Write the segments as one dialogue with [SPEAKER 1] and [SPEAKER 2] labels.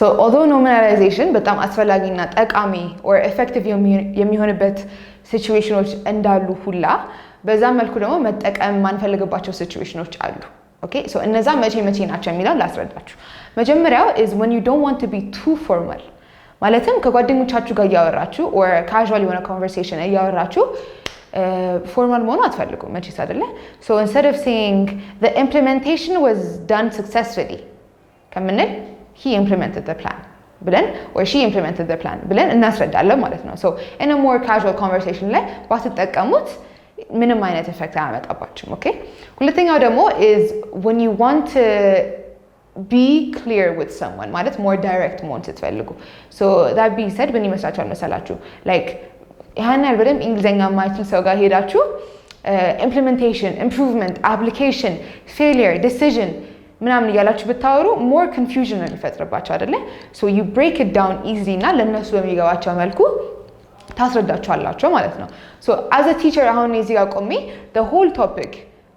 [SPEAKER 1] So although nominalization በጣም አስፈላጊና ጠቃሚ or effective የሚሆንበት ሲቹዌሽኖች እንዳሉ ሁላ በዛ መልኩ ደግሞ መጠቀም ማንፈልግባቸው ሲቹዌሽኖች አሉ okay so እነዛ መቼ ናቸው የሚለው ላስረዳችሁ መጀመሪያው is when you don't want to be too formal ማለትም ከጓደኞቻችሁ ጋር ያወራችሁ or casual የሆነ conversation ያወራችሁ formal መሆን አትፈልጉም መቼስ አይደለ so instead of saying the implementation was done successfully ከምንል he implemented the plan ብለን or she implemented the plan ብለን እናስረዳለን ማለት ነው so in a more casual conversation ላይ ባትጠቀሙት ምንም አይነት ኢፌክት አያመጣባችሁም okay ሁለተኛው ደግሞ is when you want to be clear with someone ማለት more direct መሆን ስትፈልጉ so that being said ምን ይመስላችኋል መሰላችሁ like ያን ያህል በደንብ እንግሊዘኛ የማይችል ሰው ጋር ሄዳችሁ implementation improvement application failure decision ምናምን እያላችሁ ብታወሩ more confusion ነው የሚፈጥርባችሁ አይደለ so you break it down easily እና ለነሱ በሚገባቸው መልኩ ታስረዳችኋላችሁ ማለት ነው so as a teacher አሁን እዚህ ጋር ቆሜ the whole topic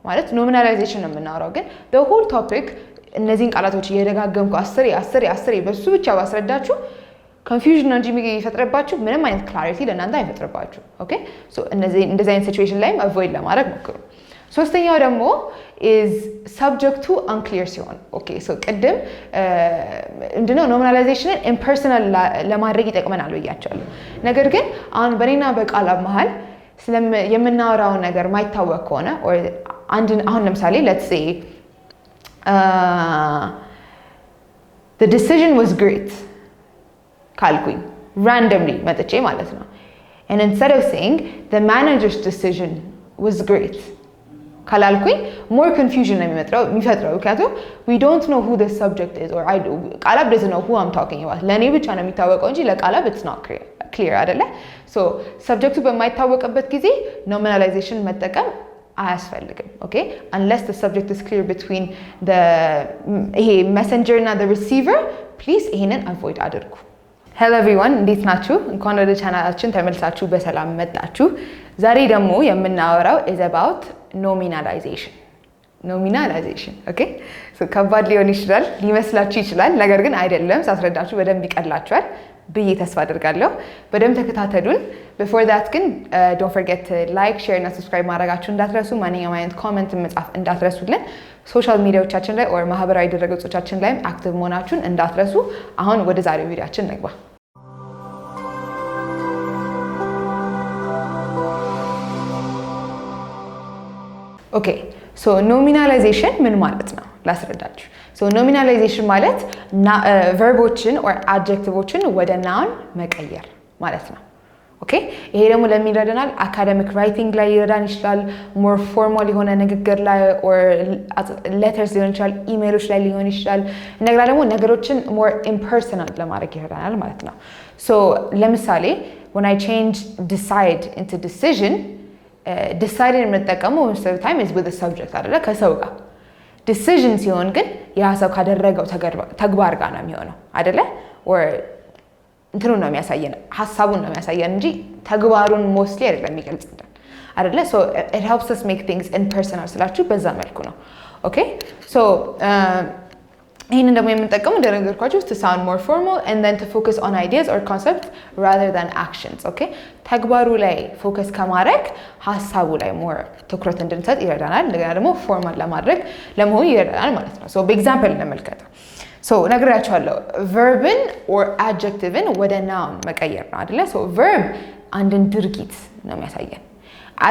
[SPEAKER 1] ማለት nominalization ነው የምናወራው ግን the whole topic እነዚህን ቃላቶች እየደጋገምኩ 10 በሱ ብቻ ባስረዳችሁ confusion ነው እንጂ የሚፈጥርባችሁ ምንም አይነት clarity ለእናንተ አይፈጥርባችሁ okay so እንደዚህ አይነት situation ላይ avoid ለማድረግ ሞክሩ ሶስተኛው ደግሞ is subject to unclear ሲሆን okay so ቅድም እንደው nominalizationን impersonal ለማድረግ ይጠቅመናል ብያቸዋለሁ ነገር ግን አሁን በኔና በቃላብ መሃል የምናወራው ነገር ማይታወቅ ከሆነ or አሁን ለምሳሌ let's say the decision was great ካልኩኝ randomly መጥቼ ማለት ነው and instead of saying the manager's decision was great ካላልኩኝ more confusion ነው የሚፈጥረው ምክንያቱም we don't know who the subject is or ቃላብ doesn't know who I'm talking about ለኔ ብቻ ነው የሚታወቀው እንጂ ለቃላብ it's not clear አይደለ so subjecቱ በማይታወቅበት ጊዜ nominalization መጠቀም አያስፈልግም okay unless the subject is clear between the messenger እና the receiver please ይሄንን avoid አድርጉ Hello everyone እንዴት ናችሁ እንኳን ወደ ቻናላችን ተመልሳችሁ በሰላም መጣችሁ ዛሬ ደግሞ የምናወራው is about nominalization okay so ከባድ ሊሆን ይችላል ሊመስላችሁ ይችላል ነገር ግን አይደለም ሳስረዳችሁ በደንብ ይቀላችኋል ብዬ ተስፋ አደርጋለሁ በደንብ ተከታተሉን before that ግን don't forget to like share እና subscribe ማድረጋችሁ እንዳትረሱ ማንኛውም አይነት ኮሜንት መጻፍ እንዳትረሱልን ሶሻል ሚዲያዎቻችን ላይ or ማህበራዊ ድረገጾቻችን ላይ አክቲቭ መሆናችሁን እንዳትረሱ አሁን ወደ ዛሬው ቪዲዮአችን እንግባ Okay so nominalization ምን ማለት ነው ላስረዳችሁ so nominalization ማለት verboችን or adjectiveዎችን ወደ noun መቀየር ማለት ነው okay ይሄ ደግሞ ለሚረዳናል academic writing ላይ ይረዳን ይችላል more formal የሆነ ንግግር ላይ or letters ሊሆን ይችላል emails ላይ ሊሆን ይችላል እንደገና ደግሞ ነገሮችን more impersonal ለማድረግ ይረዳናል ማለት ነው so ለምሳሌ when I change decide into decision decide የምንጠቀመው most of the time is with the subject አይደለ ከሰው ጋር decision ሲሆን ግን ያ ሰው ካደረገው ተግባር ጋር ነው የሚሆነው አይደለ or እንትኑን ነው የሚያሳየን ሐሳቡን ነው የሚያሳየን እንጂ ተግባሩን mostly አይደለም የሚገልጽልን አይደለ so it helps us make things impersonal ስላችሁ በዛ መልኩ ነው okay so ይሄንን ደግሞ የምንጠቀመው እንደነገርኳችሁ to sound more formal and then to focus on ideas or concepts rather than actions okay ተግባሩ ላይ ፎከስ ከማድረግ ሐሳቡ ላይ more ትኩረት እንድንሰጥ ይረዳናል እንደገና ደግሞ formal ለመሆን ይረዳናል ማለት ነው so በኤግዛምፕል እንመልከተው so ነግራችኋለሁ verbን or adjectiveን ወደ noun መቀየር ነው አይደለ so verb አንድን ድርጊት ነው የሚያሳየን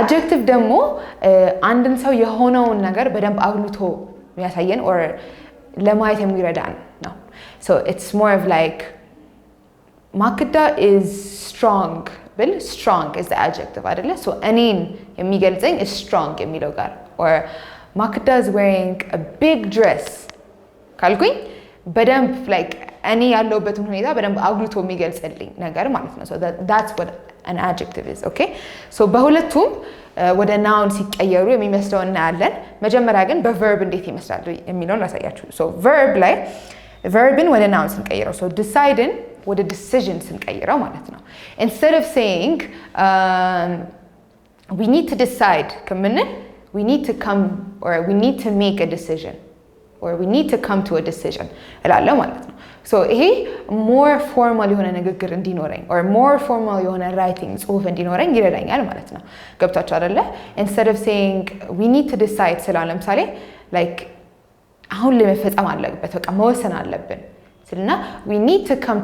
[SPEAKER 1] adjective ደግሞ አንድን ሰው የሆነውን ነገር በደንብ አጉልቶ የሚያሳየን or ለማየት የሚረዳን ነው so it's more of like Makda is strong ብል strong is the adjective አይደለ so እኔን የሚገልጸኝ is strong የሚለው ጋር or Makda is wearing a big dress ካልኩኝ በደንብ like እኔ ያለሁበትን ሁኔታ በደንብ አጉልቶ የሚገልጽልኝ ነገር ማለት ነው so that's what an adjective is okay so በሁለቱም ወደ noun ሲቀየሩ የሚመስለው እናያለን መጀመሪያ ግን በverb እንዴት ይመስላል የሚለውን ላሳያችሁ so verb ላይ verbን ወደ noun ስንቀይረው so decideን ወደ decision ስንቀይረው ማለት ነው instead of saying we need to decide ከምንል we need to come or we need to make a decision or we need to come to a decision እላለሁ ማለት ነው ሶ ይሄ more formal የሆነ ንግግር እንዲኖረኝ or more formal የሆነ writing ጽሁፍ እንዲኖረኝ ይረዳኛል ማለት ነው። ገብታችሁ አይደለ? instead of saying we need to decide ስላለ ለምሳሌ like አሁን ላይ መፈጸም አለበት በቃ መወሰን አለብን ስልና we need to come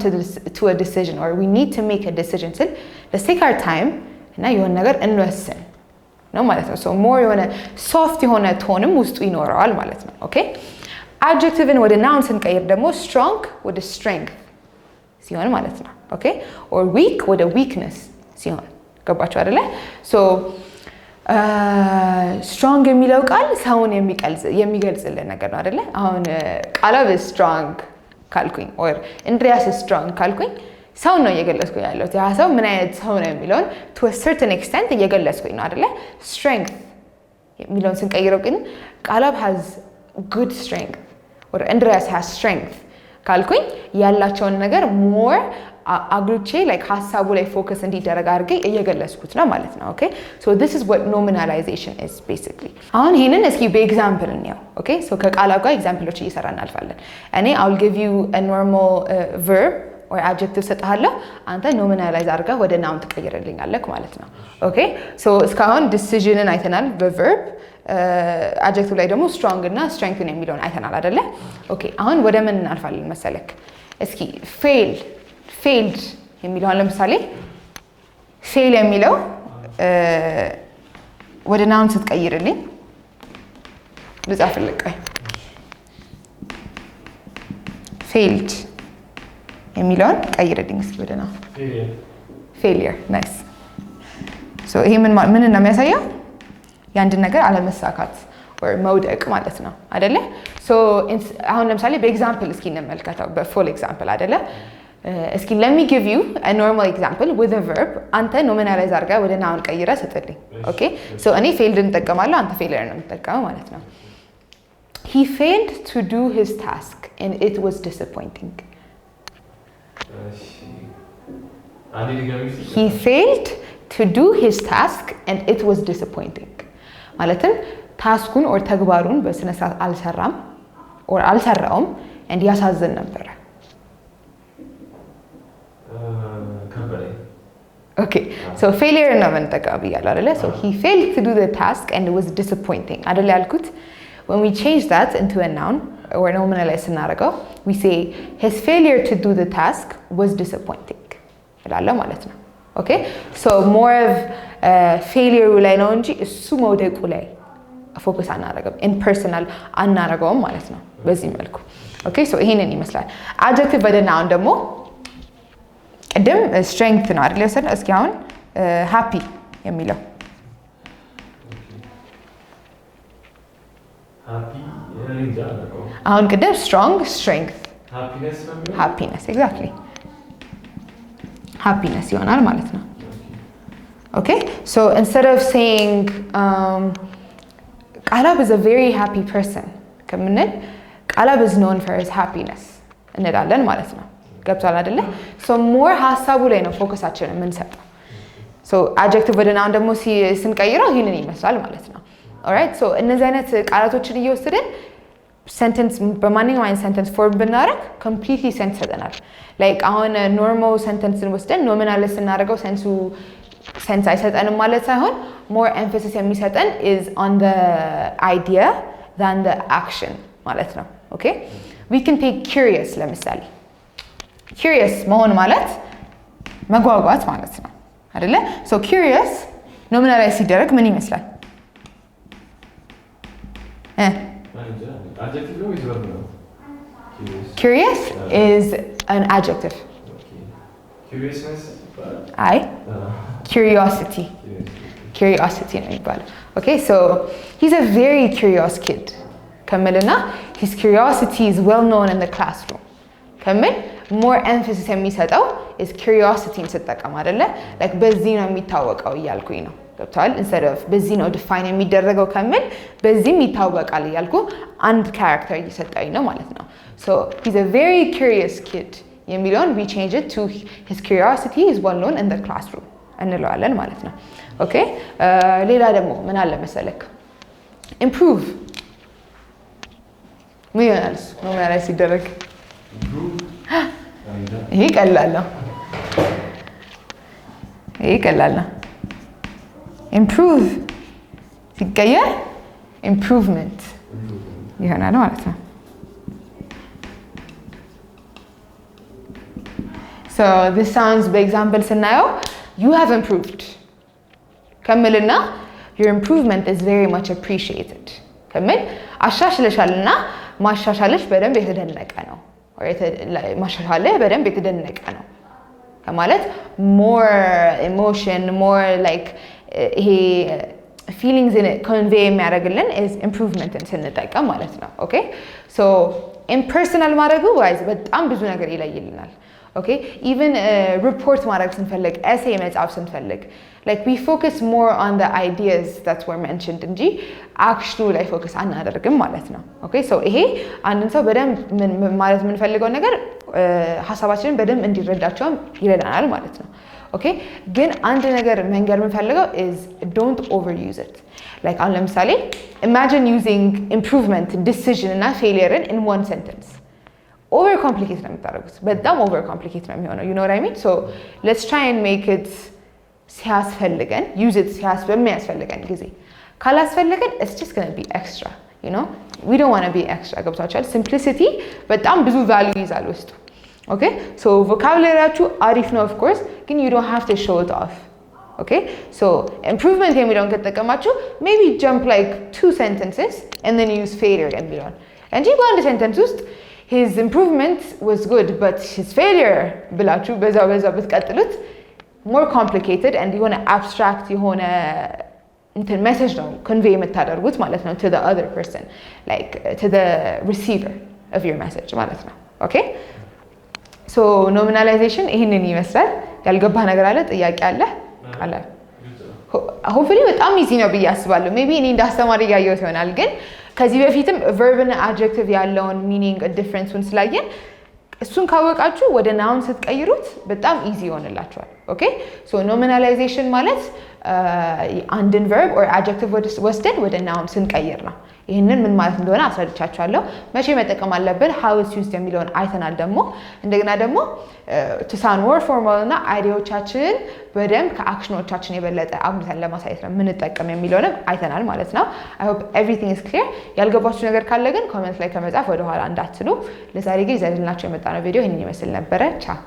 [SPEAKER 1] to a decision or we need to make a decision ስል let's take our time እና የሆነ ነገር እንወስን ነው ማለት ነው። so more የሆነ soft የሆነ ቶንም ውስጡ ይኖረዋል ማለት ነው። ኦኬ adjectiveን ወደ noun ስንቀይር ደግሞ strong ወደ strength ሲሆን ማለት ነው። ኦኬ or weak ወደ weakness ሲሆን ገባችሁ አይደለ? so strong የሚለው ቃል ሰውን የሚገልጽልን ነገር ነው አይደለ? አሁን ቃላብ strong ካልኩኝ or እንድሪያስ strong ካልኩኝ ሰው ነው እየገለጽኩኝ ያለሁት ያ ሰው ምን አይነት ሰው ነው የሚለውን to a certain extent እየገለጽኩኝ ነው አይደለ? strength የሚለውን ስንቀይረው ግን ቃላብ has good strength or Andreas has strength ካልኩኝ ያላቸውን ነገር more አግሩቼ like ሐሳቡ ላይ ፎከስ እንዲደረግ አድርጌ እየገለጽኩት ነው ማለት ነው። ኦኬ so this is what nominalization is basically። አሁን ይሄንን እስኪ በኤግዛምፕል እንየው። ኦኬ so ከቃላብ ጋር ኤግዛምፕሎች እየሰራን እናልፋለን። እኔ I'll give you a normal verb or adjective ሰጣለሁ አንተ nominalize አድርጋ ወደ noun ትቀይርልኛለህ ማለት ነው። ኦኬ so እስካሁን decisionን አይተናል በverb adjective ላይ ደግሞ strong እና strength የሚለውን አይተናል አይደለ? ኦኬ አሁን ወደ ምን እናልፋለን መሰለክ? እስኪ failed የሚለውን ለምሳሌ fail የሚለው ወደ noun ስትቀይርልኝ ልጻፍልህ ቆይ failed የሚለውን ቀይርልኝ እስኪ ወደ noun failure nice so ይሄ ምን ነው የሚያሳየው? የአንድ ነገር አለመሳካት or መውደቅ ማለት ነው አይደለ? so አሁን ለምሳሌ በኤግዛምፕል እስኪ እንመልከተው በፉል ኤግዛምፕል አይደለ? እስኪ let me give you a normal example with a verb አንተ nominalize አድርጋ ወደ noun ቀይረ ስጥልኝ። ኦኬ so እኔ failed እንጠቀማለሁ አንተ failure ነው የምትጠቀመው ማለት ነው። he failed to do his task and it was disappointing. he failed to do his task and it was disappointing. ማለትም ታስኩን or ተግባሩን በስነ ስርዓት አልሰራም or አልሰራውም and ያሳዝን ነበር። Okay so failure ነው የምንጠቀመው ብያለሁ አይደለ? so he failed to do the task and it was disappointing አይደለ ያልኩት? when we change that into a noun or nominalize ስናደርገው we say his failure to do the task was disappointing እላለሁ ማለት ነው። okay so more of failure ላይ ነው እንጂ እሱ መውደቁ ላይ ፎከስ አናደርግም impersonal አናደርገውም ማለት ነው በዚህ መልኩ። okay so ይሄንን ይመስላል። adjective ወደ noun ደግሞ ቅድም strength ነው አይደል የወሰድነው? እስኪ አሁን happy የሚለው አሁን ቅድም strong strength happiness exactly happiness ይሆናል ማለት ነው። okay so instead of saying ቃላብ is a very happy person ከምንል ቃላብ is known for his happiness እንላለን ማለት ነው። ገብቷል አይደለ? so more ሐሳቡ ላይ ነው ፎከሳችንን የምንሰጠው። so adjective ወደ noun ደግሞ ስንቀይረው ይሄንን ይመስላል ማለት ነው። alright so እነዚህ አይነት ቃላቶችን እየወሰድን sentence በማንኛውም አይነት sentence form ብናደርግ completely sense ይሰጠናል። like አሁን normal sentenceን ወስደን nominalize ስናደርገው sense አይሰጠንም ማለት ሳይሆን more emphasis የሚሰጠን is on the idea than the action ማለት ነው። okay we can take curious ለምሳሌ curious መሆን ማለት መጓጓት ማለት ነው አይደለ? so curious nominalize ሲደረግ ምን ይመስላል?
[SPEAKER 2] adjective ነው ወይስ verb ነው?
[SPEAKER 1] curious is an adjective.
[SPEAKER 2] curiousness
[SPEAKER 1] አይ curiosity ነው የሚባለው። okay so he's a very curious kid ከምልና his curiosity is well known in the classroom ከምን more emphasis የሚሰጠው is curiosity እንስጠቀም አይደለ? like በዚህ ነው የሚታወቀው እያልኩኝ ነው። ገብቷል? instead of በዚህ ነው define የሚደረገው ከምን በዚህም ይታወቃል እያልኩ አንድ character እየሰጠኝ ነው ማለት ነው። so he's a very curious kid የሚለውን we change it to his curiosity is well known in the classroom እንለዋለን ማለት ነው። okay ሌላ ደግሞ ምን አለ መሰለክ? improve ምን ይሆናል? ኖሚናላይዝ ሲደረግ ይሄ ቀላል ነው። ይሄ ቀላል ነው። ኢምፕሩቭ ሲቀየር ኢምፕሩቭመንት ይሆናል ማለት ነው። So this sounds በኤግዛምፕል ስናየው you have improved ከምልና your improvement is very much appreciated ከምል አሻሽለሻልና ማሻሻለሽ በደንብ የተደነቀ ነው ማሻሻለሽ በደንብ የተደነቀ ነው ከማለት more emotion more like ይሄ feelings in it convey የሚያደርግልን is improvement ስንጠቀም ማለት ነው። ኦኬ so impersonal ማድረጉ wise በጣም ብዙ ነገር ይለይልናል። ኦኬ even report ማድረግ ስንፈልግ essay መጻፍ ስንፈልግ like we focus more on the ideas that were mentioned እንጂ አክሽኑ ላይ ፎከስ አናደርግም ማለት ነው። ኦኬ so ይሄ አንድን ሰው በደንብ ማለት የምንፈልገው ነገር ሐሳባችንን በደንብ እንዲረዳቸው ይረዳናል ማለት ነው። ኦኬ ግን አንድ ነገር መንገር የምንፈልገው is don't overuse it like አሁን ለምሳሌ imagine using improvement decision እና failure in one sentence over complicate ነው የምታደርጉት በጣም over complicate ነው የሚሆነው you know what I mean so let's try and make it ሲያስፈልገን use it በሚያስፈልገን ጊዜ ካላስፈልገን it's just going to be extra you know we don't want to be extra ገብታችኋል simplicity በጣም ብዙ value ይዛል ውስጡ okay so vocabulary አሪፍ ነው of course ግን you don't have to show it off okay so improvement የሚለውን ከተጠቀማችሁ maybe jump like 2 sentences and then use failure የሚለውን እንጂ በአንድ sentence ውስጥ his improvement was good but his failure ብላችሁ በዛው ብትቀጥሉት more complicated and የሆነ abstract የሆነ እንትን message ነው convey የምታደርጉት ማለት ነው to the other person like to the receiver of your message ማለት ነው okay so nominalization ይሄንን ይመስላል ያልገባ ነገር አለ ጥያቄ አለ hopefully በጣም easy ነው ብዬ አስባለሁ maybe እኔ እንዳስተማሪ ያየሁት ይሆናል ግን ከዚህ በፊትም verb እና adjective ያለውን meaning difference-ን ስላየን እሱን ካወቃችሁ ወደ noun ስትቀይሩት በጣም easy ይሆንላችኋል ኦኬ so nominalization ማለት አንድን verb or adjective ወስደን ወደ noun ስንቀይር ነው ይሄንን ምን ማለት እንደሆነ አስረድቻችኋለሁ መቼ መጠቀም አለብን how is used የሚለውን አይተናል ደግሞ እንደገና ደግሞ to sound more formal እና አይዲያዎቻችንን በደንብ ከአክሽኖቻችን የበለጠ አጉልተን ለማሳየት ነው የምንጠቀም የሚለውንም አይተናል ማለት ነው I hope everything is clear ያልገባችሁ ነገር ካለ ግን ኮሜንት ላይ ከመጻፍ ወደ ኋላ እንዳትሉ ለዛሬ ግን ይዘንላችሁ የመጣነው ቪዲዮ ይሄንን ይመስል ነበረ ቻው